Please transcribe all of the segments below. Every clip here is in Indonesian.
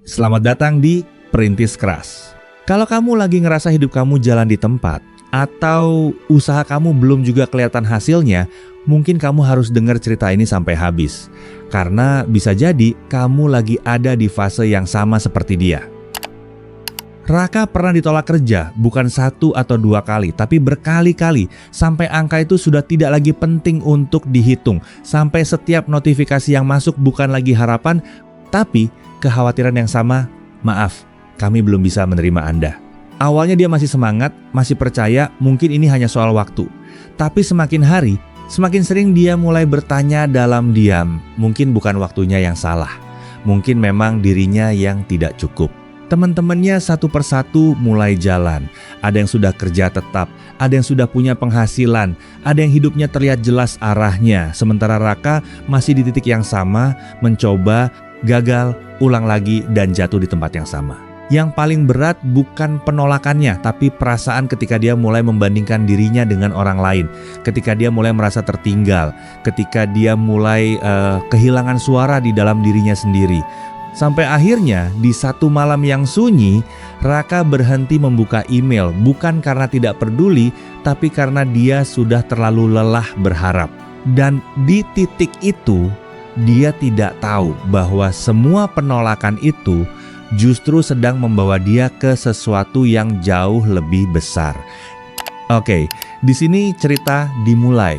Selamat datang di Perintis Keras. Kalau kamu lagi ngerasa hidup kamu jalan di tempat, atau usaha kamu belum juga kelihatan hasilnya, mungkin kamu harus dengar cerita ini sampai habis. Karena bisa jadi kamu lagi ada di fase yang sama seperti dia. Raka pernah ditolak kerja, bukan 1 atau 2 kali, tapi berkali-kali. Sampai angka itu sudah tidak lagi penting untuk dihitung. Sampai setiap notifikasi yang masuk bukan lagi harapan, tapi kekhawatiran yang sama, maaf, kami belum bisa menerima Anda. Awalnya dia masih semangat, masih percaya mungkin ini hanya soal waktu. Tapi semakin hari, semakin sering dia mulai bertanya dalam diam, mungkin bukan waktunya yang salah. Mungkin memang dirinya yang tidak cukup. Teman-temannya satu persatu mulai jalan. Ada yang sudah kerja tetap, ada yang sudah punya penghasilan, ada yang hidupnya terlihat jelas arahnya. Sementara Raka masih di titik yang sama, mencoba, gagal, ulang lagi, dan jatuh di tempat yang sama. Yang paling berat bukan penolakannya, tapi perasaan ketika dia mulai membandingkan dirinya dengan orang lain. Ketika dia mulai merasa tertinggal, ketika dia mulai kehilangan suara di dalam dirinya sendiri. Sampai akhirnya di satu malam yang sunyi, Raka berhenti membuka email, bukan karena tidak peduli, tapi karena dia sudah terlalu lelah berharap. Dan di titik itu, dia tidak tahu bahwa semua penolakan itu justru sedang membawa dia ke sesuatu yang jauh lebih besar. Oke, di sini cerita dimulai.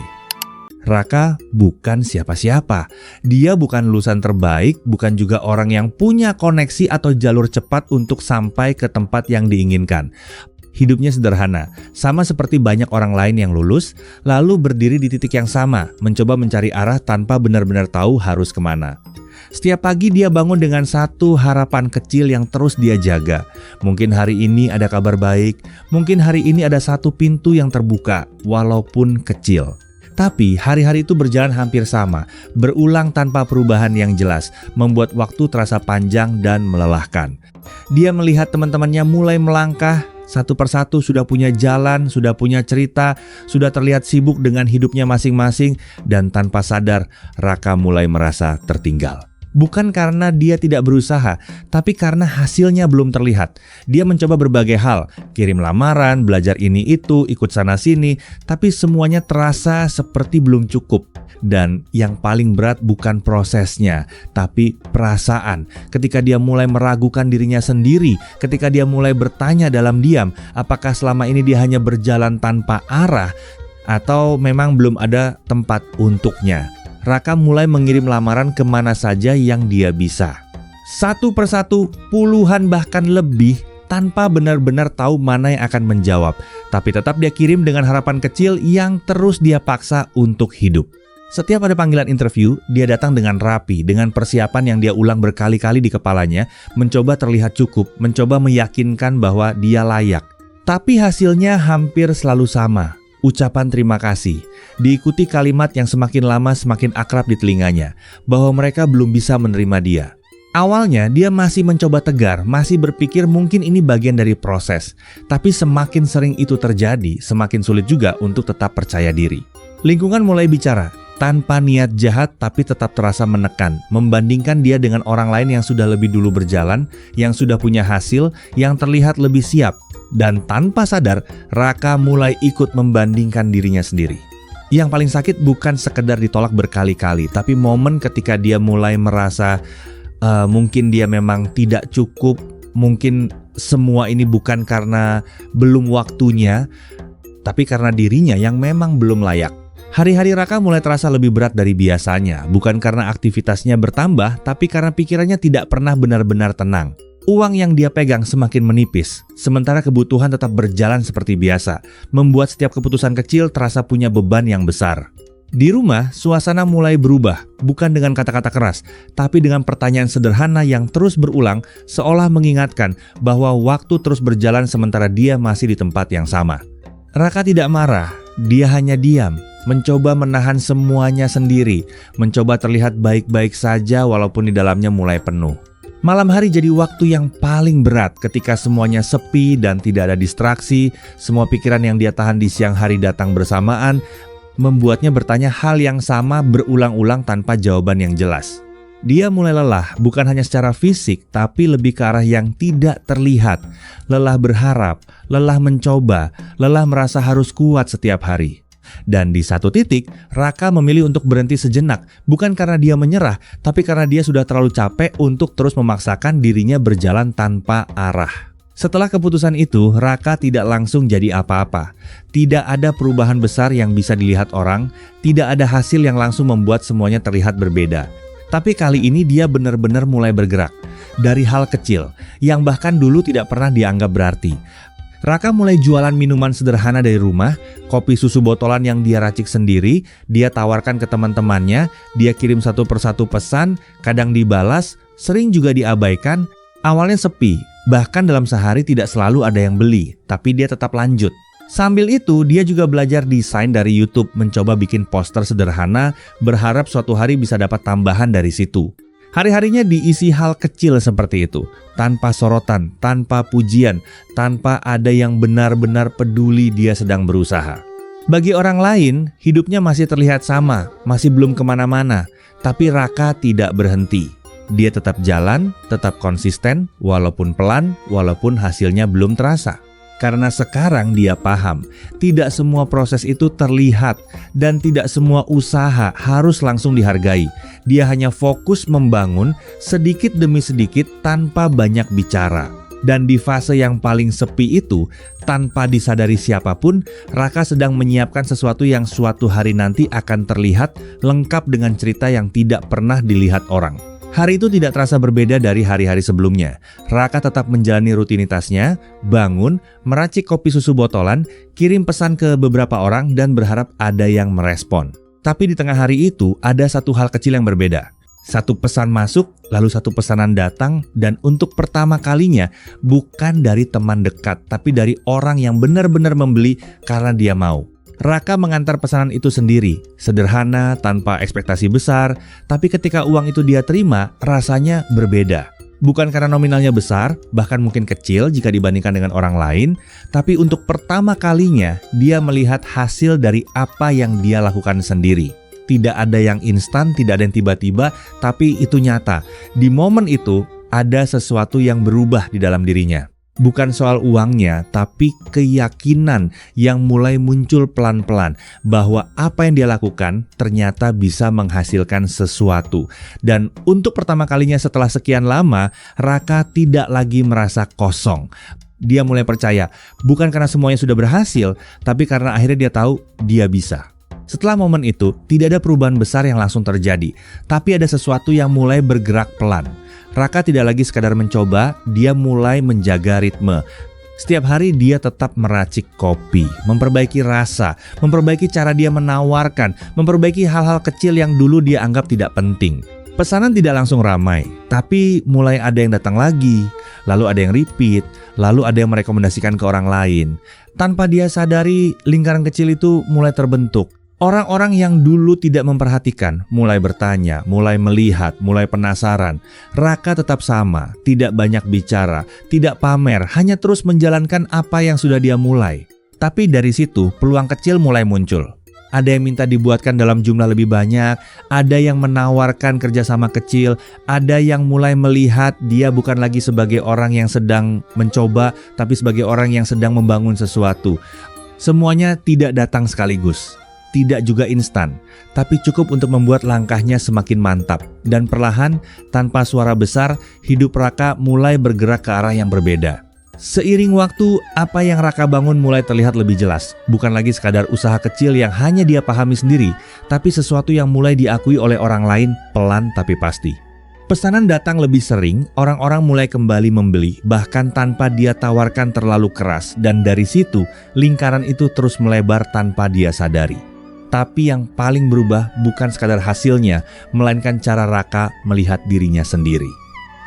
Raka bukan siapa-siapa. Dia bukan lulusan terbaik, bukan juga orang yang punya koneksi atau jalur cepat untuk sampai ke tempat yang diinginkan. Hidupnya sederhana, sama seperti banyak orang lain yang lulus, lalu berdiri di titik yang sama, mencoba mencari arah tanpa benar-benar tahu harus kemana. Setiap pagi dia bangun dengan satu harapan kecil yang terus dia jaga. Mungkin hari ini ada kabar baik, mungkin hari ini ada satu pintu yang terbuka, walaupun kecil. Tapi hari-hari itu berjalan hampir sama, berulang tanpa perubahan yang jelas, membuat waktu terasa panjang dan melelahkan. Dia melihat teman-temannya mulai melangkah, satu persatu sudah punya jalan, sudah punya cerita, sudah terlihat sibuk dengan hidupnya masing-masing, dan tanpa sadar Raka mulai merasa tertinggal. Bukan karena dia tidak berusaha, tapi karena hasilnya belum terlihat. Dia mencoba berbagai hal, kirim lamaran, belajar ini itu, ikut sana sini, tapi semuanya terasa seperti belum cukup. Dan yang paling berat bukan prosesnya, tapi perasaan. Ketika dia mulai meragukan dirinya sendiri, ketika dia mulai bertanya dalam diam, apakah selama ini dia hanya berjalan tanpa arah, atau memang belum ada tempat untuknya. Raka mulai mengirim lamaran kemana saja yang dia bisa. Satu persatu, puluhan bahkan lebih, tanpa benar-benar tahu mana yang akan menjawab. Tapi tetap dia kirim dengan harapan kecil yang terus dia paksa untuk hidup. Setiap ada panggilan interview, dia datang dengan rapi, dengan persiapan yang dia ulang berkali-kali di kepalanya, mencoba terlihat cukup, mencoba meyakinkan bahwa dia layak. Tapi hasilnya hampir selalu sama. Ucapan terima kasih, diikuti kalimat yang semakin lama semakin akrab di telinganya, bahwa mereka belum bisa menerima dia. Awalnya dia masih mencoba tegar, masih berpikir mungkin ini bagian dari proses. Tapi semakin sering itu terjadi, semakin sulit juga untuk tetap percaya diri. Lingkungan mulai bicara, tanpa niat jahat tapi tetap terasa menekan, membandingkan dia dengan orang lain yang sudah lebih dulu berjalan, yang sudah punya hasil, yang terlihat lebih siap. Dan tanpa sadar, Raka mulai ikut membandingkan dirinya sendiri. Yang paling sakit bukan sekedar ditolak berkali-kali, tapi momen ketika dia mulai merasa mungkin dia memang tidak cukup, mungkin semua ini bukan karena belum waktunya, tapi karena dirinya yang memang belum layak. Hari-hari Raka mulai terasa lebih berat dari biasanya, bukan karena aktivitasnya bertambah, tapi karena pikirannya tidak pernah benar-benar tenang. Uang yang dia pegang semakin menipis, sementara kebutuhan tetap berjalan seperti biasa, membuat setiap keputusan kecil terasa punya beban yang besar. Di rumah, suasana mulai berubah, bukan dengan kata-kata keras, tapi dengan pertanyaan sederhana yang terus berulang, seolah mengingatkan bahwa waktu terus berjalan sementara dia masih di tempat yang sama. Raka tidak marah, dia hanya diam, mencoba menahan semuanya sendiri, mencoba terlihat baik-baik saja walaupun di dalamnya mulai penuh. Malam hari jadi waktu yang paling berat ketika semuanya sepi dan tidak ada distraksi. Semua pikiran yang dia tahan di siang hari datang bersamaan, membuatnya bertanya hal yang sama berulang-ulang tanpa jawaban yang jelas. Dia mulai lelah, bukan hanya secara fisik, tapi lebih ke arah yang tidak terlihat. Lelah berharap, lelah mencoba, lelah merasa harus kuat setiap hari. Dan di satu titik, Raka memilih untuk berhenti sejenak, bukan karena dia menyerah, tapi karena dia sudah terlalu capek untuk terus memaksakan dirinya berjalan tanpa arah. Setelah keputusan itu, Raka tidak langsung jadi apa-apa. Tidak ada perubahan besar yang bisa dilihat orang, tidak ada hasil yang langsung membuat semuanya terlihat berbeda. Tapi kali ini dia benar-benar mulai bergerak. Dari hal kecil, yang bahkan dulu tidak pernah dianggap berarti. Raka mulai jualan minuman sederhana dari rumah, kopi susu botolan yang dia racik sendiri, dia tawarkan ke teman-temannya, dia kirim satu persatu pesan, kadang dibalas, sering juga diabaikan. Awalnya sepi, bahkan dalam sehari tidak selalu ada yang beli, tapi dia tetap lanjut. Sambil itu, dia juga belajar desain dari YouTube, mencoba bikin poster sederhana, berharap suatu hari bisa dapat tambahan dari situ. Hari-harinya diisi hal kecil seperti itu, tanpa sorotan, tanpa pujian, tanpa ada yang benar-benar peduli dia sedang berusaha. Bagi orang lain, hidupnya masih terlihat sama, masih belum kemana-mana, tapi Raka tidak berhenti. Dia tetap jalan, tetap konsisten, walaupun pelan, walaupun hasilnya belum terasa. Karena sekarang dia paham, tidak semua proses itu terlihat dan tidak semua usaha harus langsung dihargai. Dia hanya fokus membangun sedikit demi sedikit tanpa banyak bicara. Dan di fase yang paling sepi itu, tanpa disadari siapapun, Raka sedang menyiapkan sesuatu yang suatu hari nanti akan terlihat lengkap dengan cerita yang tidak pernah dilihat orang. Hari itu tidak terasa berbeda dari hari-hari sebelumnya. Raka tetap menjalani rutinitasnya, bangun, meracik kopi susu botolan, kirim pesan ke beberapa orang dan berharap ada yang merespon. Tapi di tengah hari itu ada satu hal kecil yang berbeda. Satu pesan masuk, lalu satu pesanan datang, dan untuk pertama kalinya bukan dari teman dekat, tapi dari orang yang benar-benar membeli karena dia mau. Raka mengantar pesanan itu sendiri, sederhana, tanpa ekspektasi besar, tapi ketika uang itu dia terima, rasanya berbeda. Bukan karena nominalnya besar, bahkan mungkin kecil jika dibandingkan dengan orang lain, tapi untuk pertama kalinya dia melihat hasil dari apa yang dia lakukan sendiri. Tidak ada yang instan, tidak ada yang tiba-tiba, tapi itu nyata. Di momen itu, ada sesuatu yang berubah di dalam dirinya. Bukan soal uangnya, tapi keyakinan yang mulai muncul pelan-pelan bahwa apa yang dia lakukan ternyata bisa menghasilkan sesuatu. Dan untuk pertama kalinya setelah sekian lama, Raka tidak lagi merasa kosong. Dia mulai percaya, bukan karena semuanya sudah berhasil, tapi karena akhirnya dia tahu dia bisa. Setelah momen itu, tidak ada perubahan besar yang langsung terjadi, tapi ada sesuatu yang mulai bergerak pelan. Raka tidak lagi sekadar mencoba, dia mulai menjaga ritme. Setiap hari dia tetap meracik kopi, memperbaiki rasa, memperbaiki cara dia menawarkan, memperbaiki hal-hal kecil yang dulu dia anggap tidak penting. Pesanan tidak langsung ramai, tapi mulai ada yang datang lagi, lalu ada yang repeat, lalu ada yang merekomendasikan ke orang lain. Tanpa dia sadari, lingkaran kecil itu mulai terbentuk. Orang-orang yang dulu tidak memperhatikan, mulai bertanya, mulai melihat, mulai penasaran. Raka tetap sama, tidak banyak bicara, tidak pamer, hanya terus menjalankan apa yang sudah dia mulai. Tapi dari situ, peluang kecil mulai muncul. Ada yang minta dibuatkan dalam jumlah lebih banyak, ada yang menawarkan kerjasama kecil, ada yang mulai melihat dia bukan lagi sebagai orang yang sedang mencoba, tapi sebagai orang yang sedang membangun sesuatu. Semuanya tidak datang sekaligus. Tidak juga instan, tapi cukup untuk membuat langkahnya semakin mantap. Dan perlahan, tanpa suara besar, hidup Raka mulai bergerak ke arah yang berbeda. Seiring waktu, apa yang Raka bangun mulai terlihat lebih jelas. Bukan lagi sekadar usaha kecil yang hanya dia pahami sendiri, tapi sesuatu yang mulai diakui oleh orang lain, pelan tapi pasti. Pesanan datang lebih sering, orang-orang mulai kembali membeli, bahkan tanpa dia tawarkan terlalu keras. Dan dari situ, lingkaran itu terus melebar tanpa dia sadari. Tapi yang paling berubah bukan sekadar hasilnya, melainkan cara Raka melihat dirinya sendiri.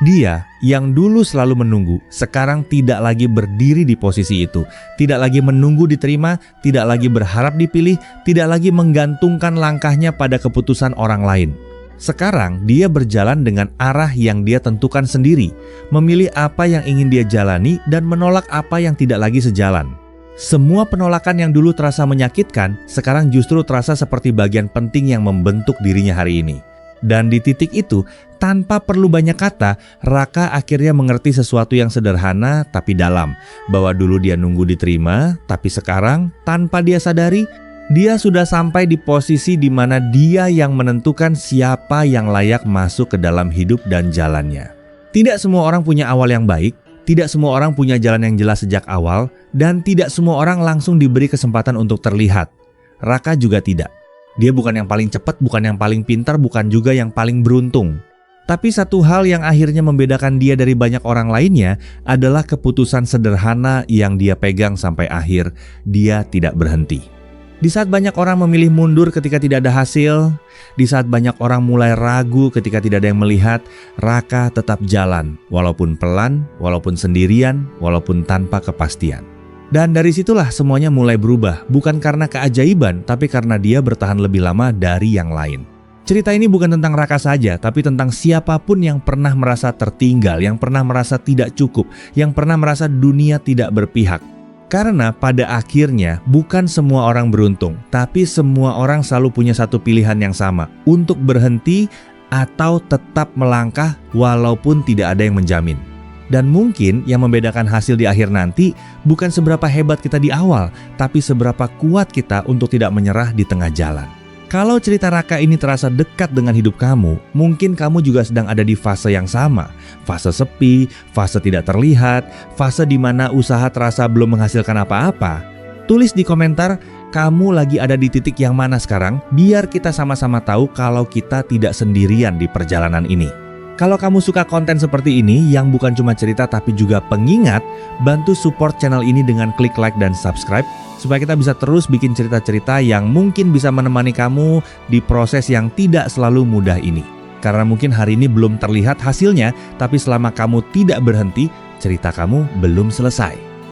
Dia yang dulu selalu menunggu, sekarang tidak lagi berdiri di posisi itu. Tidak lagi menunggu diterima, tidak lagi berharap dipilih, tidak lagi menggantungkan langkahnya pada keputusan orang lain. Sekarang dia berjalan dengan arah yang dia tentukan sendiri, memilih apa yang ingin dia jalani dan menolak apa yang tidak lagi sejalan. Semua penolakan yang dulu terasa menyakitkan, sekarang justru terasa seperti bagian penting yang membentuk dirinya hari ini. Dan di titik itu, tanpa perlu banyak kata, Raka akhirnya mengerti sesuatu yang sederhana tapi dalam. Bahwa dulu dia nunggu diterima, tapi sekarang tanpa dia sadari, dia sudah sampai di posisi di mana dia yang menentukan siapa yang layak masuk ke dalam hidup dan jalannya. Tidak semua orang punya awal yang baik, tidak semua orang punya jalan yang jelas sejak awal, dan tidak semua orang langsung diberi kesempatan untuk terlihat. Raka juga tidak. Dia bukan yang paling cepat, bukan yang paling pintar, bukan juga yang paling beruntung. Tapi satu hal yang akhirnya membedakan dia dari banyak orang lainnya adalah keputusan sederhana yang dia pegang sampai akhir. Dia tidak berhenti. Di saat banyak orang memilih mundur ketika tidak ada hasil, di saat banyak orang mulai ragu ketika tidak ada yang melihat, Raka tetap jalan, walaupun pelan, walaupun sendirian, walaupun tanpa kepastian. Dan dari situlah semuanya mulai berubah, bukan karena keajaiban, tapi karena dia bertahan lebih lama dari yang lain. Cerita ini bukan tentang Raka saja, tapi tentang siapapun yang pernah merasa tertinggal, yang pernah merasa tidak cukup, yang pernah merasa dunia tidak berpihak. Karena pada akhirnya bukan semua orang beruntung, tapi semua orang selalu punya satu pilihan yang sama, untuk berhenti atau tetap melangkah walaupun tidak ada yang menjamin. Dan mungkin yang membedakan hasil di akhir nanti bukan seberapa hebat kita di awal, tapi seberapa kuat kita untuk tidak menyerah di tengah jalan. Kalau cerita Raka ini terasa dekat dengan hidup kamu, mungkin kamu juga sedang ada di fase yang sama. Fase sepi, fase tidak terlihat, fase di mana usaha terasa belum menghasilkan apa-apa. Tulis di komentar, kamu lagi ada di titik yang mana sekarang, biar kita sama-sama tahu kalau kita tidak sendirian di perjalanan ini. Kalau kamu suka konten seperti ini yang bukan cuma cerita tapi juga pengingat, bantu support channel ini dengan klik like dan subscribe supaya kita bisa terus bikin cerita-cerita yang mungkin bisa menemani kamu di proses yang tidak selalu mudah ini. Karena mungkin hari ini belum terlihat hasilnya, tapi selama kamu tidak berhenti, cerita kamu belum selesai.